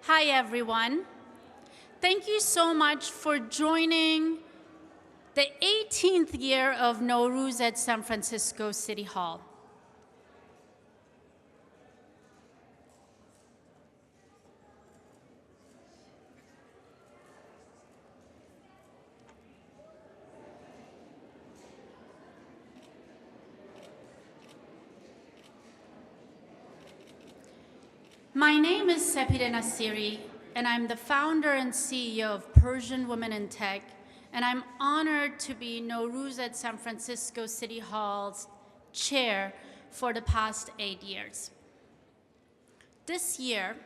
Hi everyone. Thank you so much for joining the 18th year of Nowruz at San Francisco City Hall. My name is Sepide Nassiri, and I'm the founder and CEO of Persian Women in Tech, and I'm honored to be Nowruz at San Francisco City Hall's chair for the past 8 years. This year,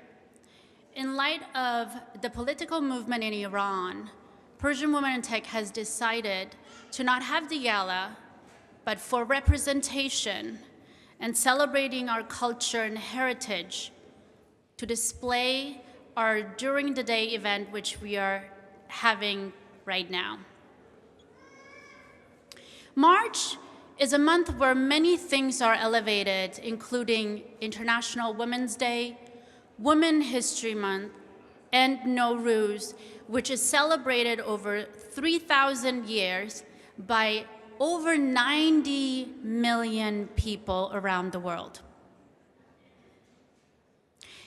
in light of the political movement in Iran, Persian Women in Tech has decided to not have the gala, but for representation and celebrating our culture and heritage, to display our During the Day event, which we are having right now. March is a month where many things are elevated, including International Women's Day, Women History Month, and Nowruz, which is celebrated over 3,000 years by over 90 million people around the world.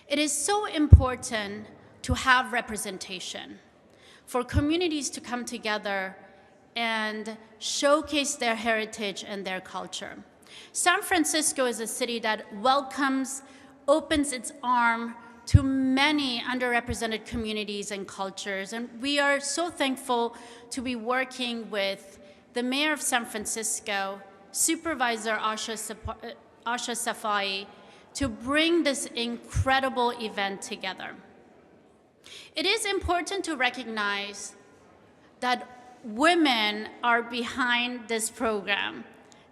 It is so important to have representation, for communities to come together and showcase their heritage and their culture. San Francisco is a city that welcomes, opens its arm to many underrepresented communities and cultures, and we are so thankful to be working with the mayor of San Francisco, Supervisor Asha Safai, to bring this incredible event together. It is important to recognize that women are behind this program.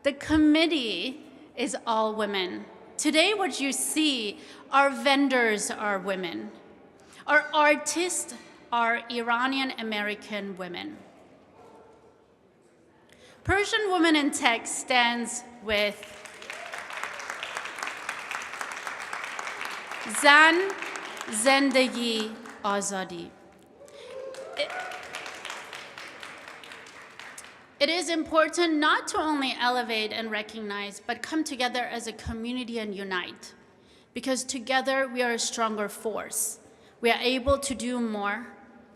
The committee is all women. Today, what you see, our vendors are women. Our artists are Iranian American women. Persian Women in Tech stands with Zan, Zendagi, Azadi. It is important not to only elevate and recognize, but come together as a community and unite. Because together we are a stronger force. We are able to do more.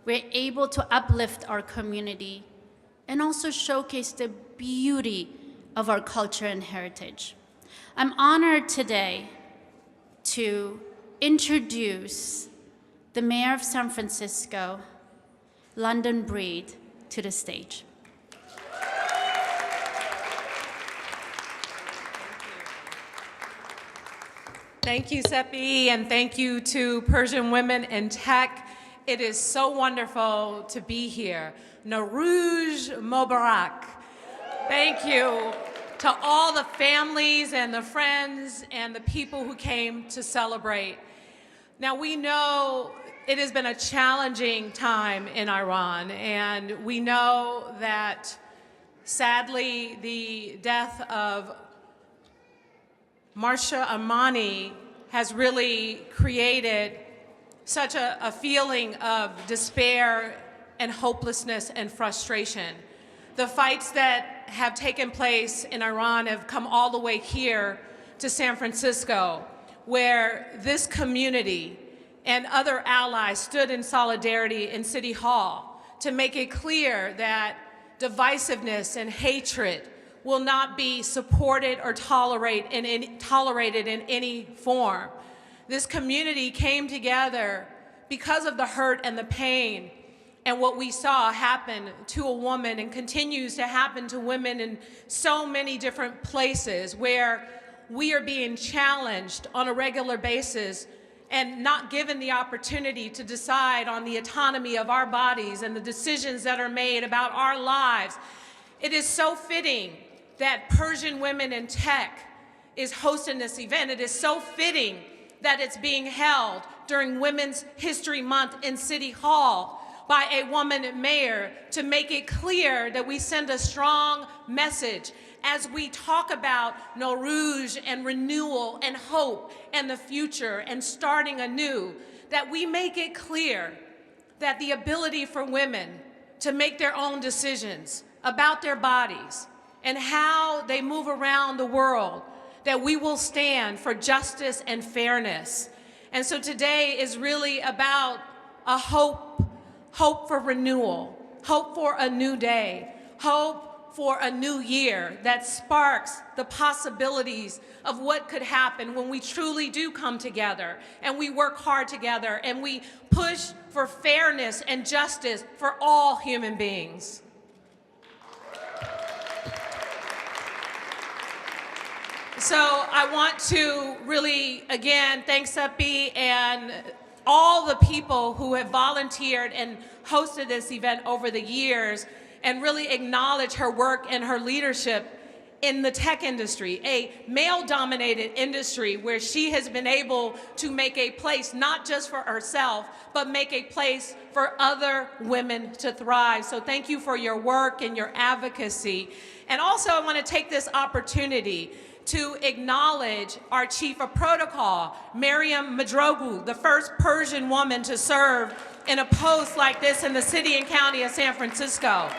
We are able to uplift our community and also showcase the beauty of our culture and heritage. I'm honored today to introduce the Mayor of San Francisco, London Breed, to the stage. Thank you, Seppi, and thank you to Persian Women in Tech. It is so wonderful to be here. Nowruz Mubarak. Thank you to all the families and the friends and the people who came to celebrate. Now, we know it has been a challenging time in Iran, and we know that, sadly, the death of Marsha Amani has really created such a feeling of despair and hopelessness and frustration. The fights that have taken place in Iran have come all the way here to San Francisco, where this community and other allies stood in solidarity in City Hall to make it clear that divisiveness and hatred will not be supported or tolerated in any form. This community came together because of the hurt and the pain and what we saw happen to a woman and continues to happen to women in so many different places where we are being challenged on a regular basis and not given the opportunity to decide on the autonomy of our bodies and the decisions that are made about our lives. It is so fitting that Persian Women in Tech is hosting this event. It is so fitting that it's being held during Women's History Month in City Hall by a woman mayor to make it clear that we send a strong message as we talk about Nowruz and renewal and hope and the future and starting anew, that we make it clear that the ability for women to make their own decisions about their bodies and how they move around the world, that we will stand for justice and fairness. And so today is really about a hope for renewal, hope for a new day, hope for a new year that sparks the possibilities of what could happen when we truly do come together and we work hard together and we push for fairness and justice for all human beings. So I want to really, again, thank Seppi and all the people who have volunteered and hosted this event over the years, and really acknowledge her work and her leadership in the tech industry, a male-dominated industry where she has been able to make a place not just for herself, but make a place for other women to thrive. So thank you for your work and your advocacy. And also I want to take this opportunity to acknowledge our Chief of Protocol, Mariam Madrogu, the first Persian woman to serve in a post like this in the city and county of San Francisco.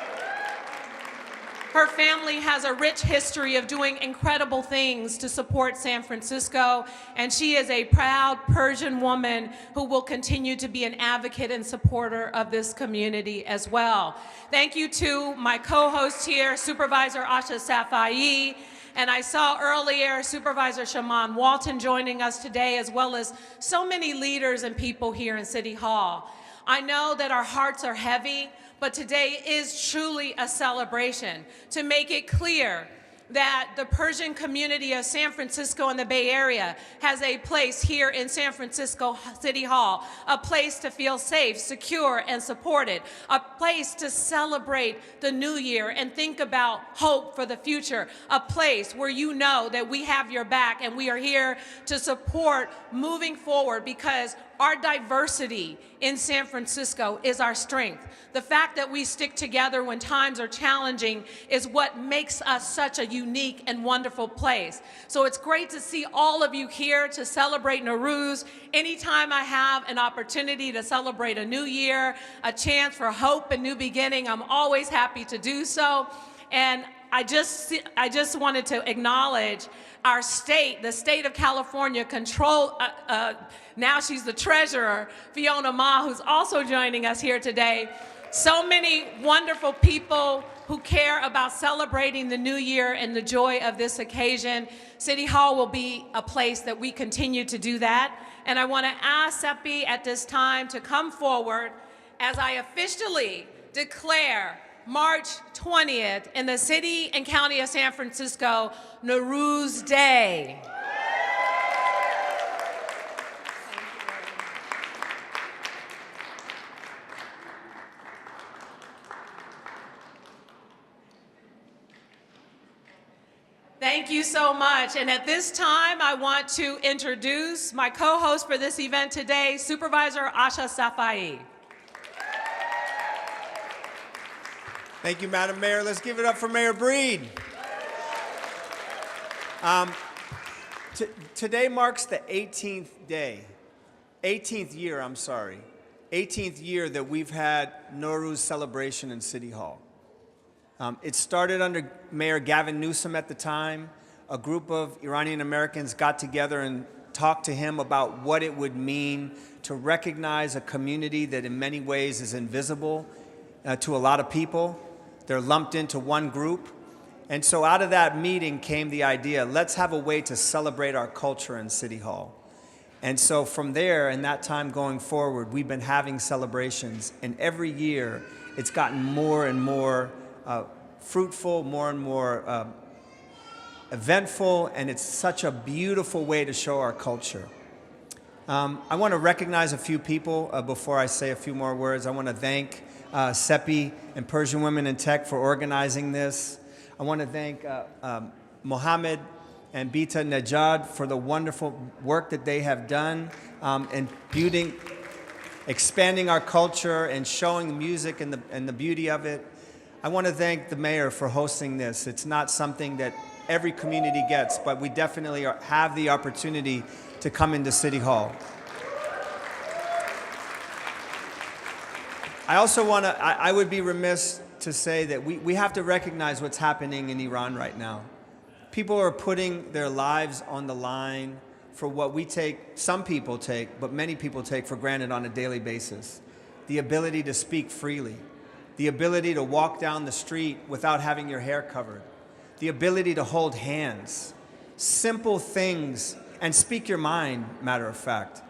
Her family has a rich history of doing incredible things to support San Francisco, and she is a proud Persian woman who will continue to be an advocate and supporter of this community as well. Thank you to my co-host here, Supervisor Asha Safai, and I saw earlier Supervisor Shaman Walton joining us today, as well as so many leaders and people here in City Hall. I know that our hearts are heavy, but today is truly a celebration to make it clear that the Persian community of San Francisco and the Bay Area has a place here in San Francisco City Hall, a place to feel safe, secure, and supported, a place to celebrate the new year and think about hope for the future, a place where you know that we have your back and we are here to support moving forward, because our diversity in San Francisco is our strength. The fact that we stick together when times are challenging is what makes us such a unique and wonderful place. So it's great to see all of you here to celebrate Nowruz. Anytime I have an opportunity to celebrate a new year, a chance for hope and new beginning, I'm always happy to do so. And I just wanted to acknowledge our state, the state of California, now she's the treasurer, Fiona Ma, who's also joining us here today. So many wonderful people who care about celebrating the new year and the joy of this occasion. City Hall will be a place that we continue to do that. And I want to ask Seppi at this time to come forward as I officially declare March 20th in the city and county of San Francisco, Nowruz Day. Thank you so much. And at this time, I want to introduce my co-host for this event today, Supervisor Asha Safai. Thank you, Madam Mayor. Let's give it up for Mayor Breed. Today marks the 18th year that we've had Nowruz Celebration in City Hall. It started under Mayor Gavin Newsom at the time. A group of Iranian Americans got together and talked to him about what it would mean to recognize a community that in many ways is invisible to a lot of people. They're lumped into one group. And so out of that meeting came the idea, let's have a way to celebrate our culture in City Hall. And so from there, and that time going forward, we've been having celebrations. And every year, it's gotten more and more fruitful, more and more eventful, and it's such a beautiful way to show our culture. I want to recognize a few people before I say a few more words. I want to thank Seppi and Persian Women in Tech for organizing this. I want to thank Mohammed and Bita Najad for the wonderful work that they have done in building. expanding our culture and showing the music and the beauty of it. I want to thank the mayor for hosting this. It's not something that every community gets, but we definitely have the opportunity to come into City Hall. I also want to, I would be remiss to say that we have to recognize what's happening in Iran right now. People are putting their lives on the line for what we take, some people take, but many people take for granted on a daily basis. The ability to speak freely, the ability to walk down the street without having your hair covered, the ability to hold hands, simple things, and speak your mind, matter of fact.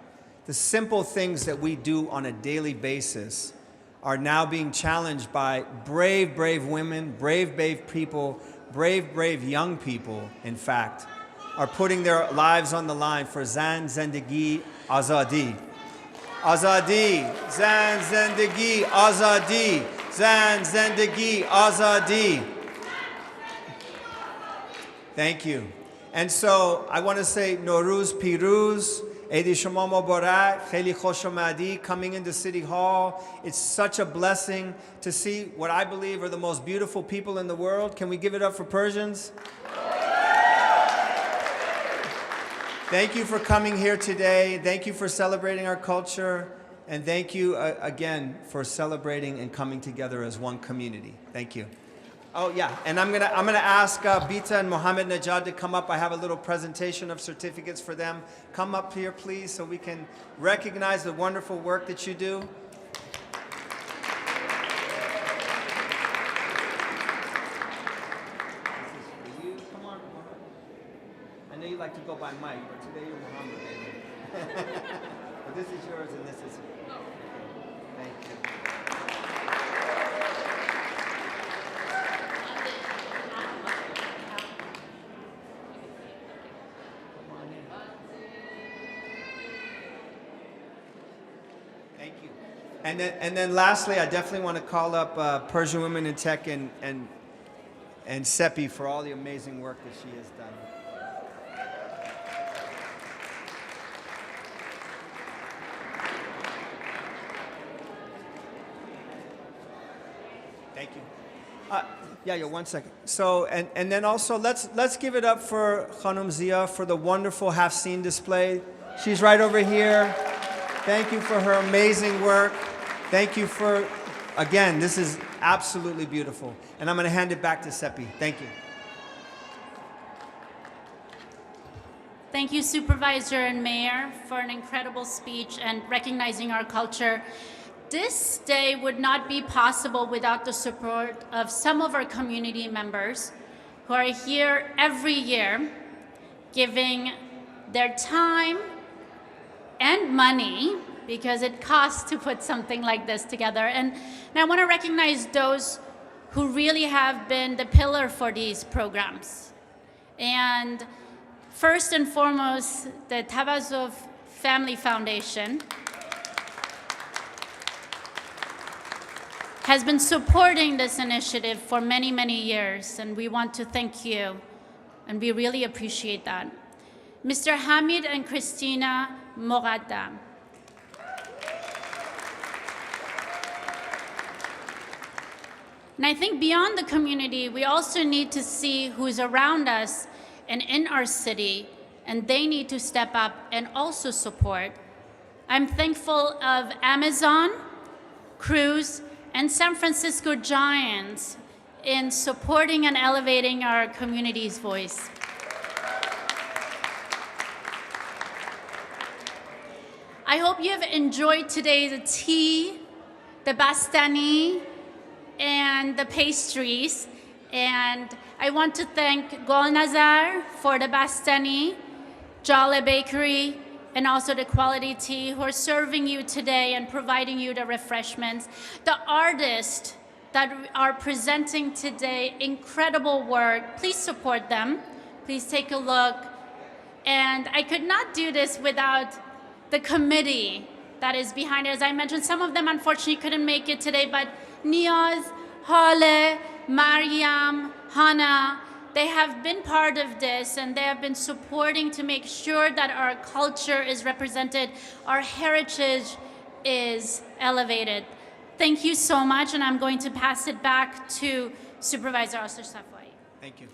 The simple things that we do on a daily basis are now being challenged by brave, brave women, brave, brave people, brave, brave young people, in fact, are putting their lives on the line for Zan, Zendegi, Azadi. Azadi, Zan, Zendegi, Azadi, Zan, Zendegi, Azadi. Thank you. And so I want to say Nowruz Piruz, Eid Shema Mubarak, Kheli Khosh Omadi, coming into City Hall. It's such a blessing to see what I believe are the most beautiful people in the world. Can we give it up for Persians? Thank you for coming here today. Thank you for celebrating our culture. And thank you again for celebrating and coming together as one community. Thank you. Oh yeah, and I'm gonna ask Bita and Mohammed Najad to come up. I have a little presentation of certificates for them. Come up here, please, so we can recognize the wonderful work that you do. This is for you. Come on, Mohammed. I know you like to go by Mike, but today you're Mohammed, baby. But this is yours, and this is. Thank you. Thank you. And then lastly, I definitely want to call up Persian Women in Tech and Seppi for all the amazing work that she has done. Thank you. Yeah, 1 second. So, and then also let's give it up for Khanum Zia for the wonderful half-scene display. She's right over here. Thank you for her amazing work. Thank you for, again, this is absolutely beautiful. And I'm going to hand it back to Seppi. Thank you. Thank you, Supervisor and Mayor, for an incredible speech and recognizing our culture. This day would not be possible without the support of some of our community members who are here every year giving their time and money, because it costs to put something like this together. And I want to recognize those who really have been the pillar for these programs. And first and foremost, the Tavazov Family Foundation has been supporting this initiative for many, many years, and we want to thank you, and we really appreciate that. Mr. Hamid and Christina Moghadam. And I think beyond the community, we also need to see who's around us and in our city, and they need to step up and also support. I'm thankful of Amazon, Cruise, and San Francisco Giants in supporting and elevating our community's voice. I hope you have enjoyed today the tea, the bastani, and the pastries. And I want to thank Golnazar for the bastani, Jale Bakery, and also the Quality Tea who are serving you today and providing you the refreshments. The artists that are presenting today, incredible work. Please support them. Please take a look. And I could not do this without the committee that is behind it. As I mentioned, some of them unfortunately couldn't make it today, but Niaz, Hale, Mariam, Hana, they have been part of this, and they have been supporting to make sure that our culture is represented, our heritage is elevated. Thank you so much, and I'm going to pass it back to Supervisor Safai. Thank you.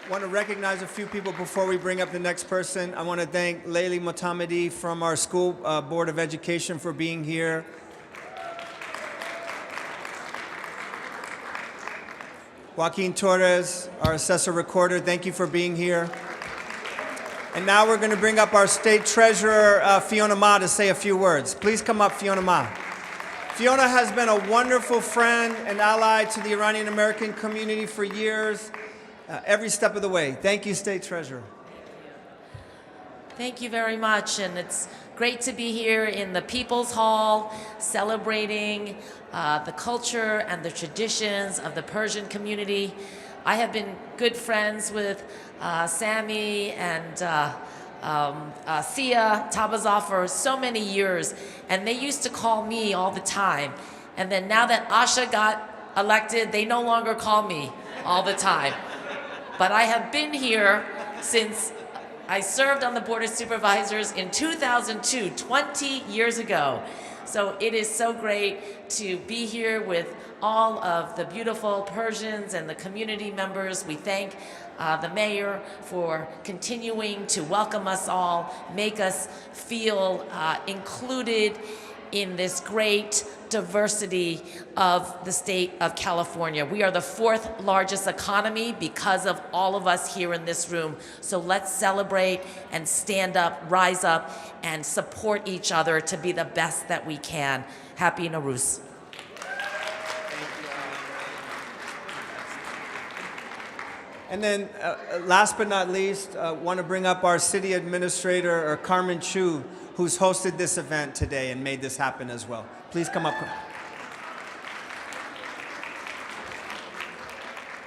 I want to recognize a few people before we bring up the next person. I want to thank Layli Motamedi from our school Board of Education for being here. Joaquin Torres, our assessor recorder, thank you for being here. And now we're going to bring up our state treasurer, Fiona Ma, to say a few words. Please come up, Fiona Ma. Fiona has been a wonderful friend and ally to the Iranian American community for years, every step of the way. Thank you, State Treasurer. Thank you very much, and it's great to be here in the People's Hall celebrating the culture and the traditions of the Persian community. I have been good friends with Sammy and Sia Tabazov for so many years, and they used to call me all the time. And then now that Asha got elected, they no longer call me all the time. But I have been here since I served on the Board of Supervisors in 2002, 20 years ago. So it is so great to be here with all of the beautiful Persians and the community members. We thank the mayor for continuing to welcome us all, make us feel included in this great diversity of the state of California. We are the 4th largest economy because of all of us here in this room. So let's celebrate and stand up, rise up, and support each other to be the best that we can. Happy Nowruz. And then, last but not least, want to bring up our city administrator, Carmen Chu, who's hosted this event today and made this happen as well. Please come up.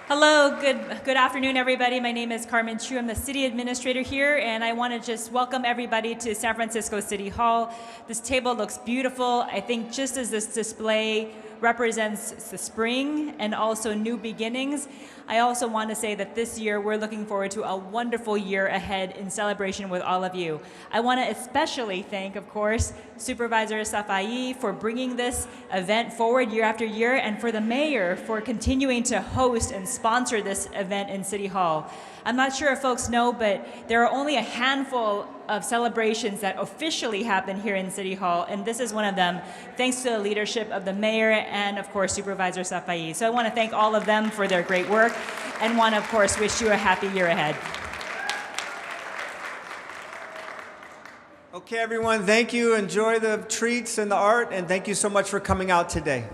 Hello, good afternoon, everybody. My name is Carmen Chu. I'm the city administrator here, and I want to just welcome everybody to San Francisco City Hall. This table looks beautiful. I think just as this display represents the spring and also new beginnings, I also want to say that this year we're looking forward to a wonderful year ahead in celebration with all of you. I want to especially thank, of course, Supervisor Safai for bringing this event forward year after year, and for the mayor for continuing to host and sponsor this event in City Hall. I'm not sure if folks know, but there are only a handful of celebrations that officially happen here in City Hall, and this is one of them, thanks to the leadership of the mayor and, of course, Supervisor Safai. So I want to thank all of them for their great work, and want to, of course, wish you a happy year ahead. Okay, everyone, thank you. Enjoy the treats and the art, and thank you so much for coming out today.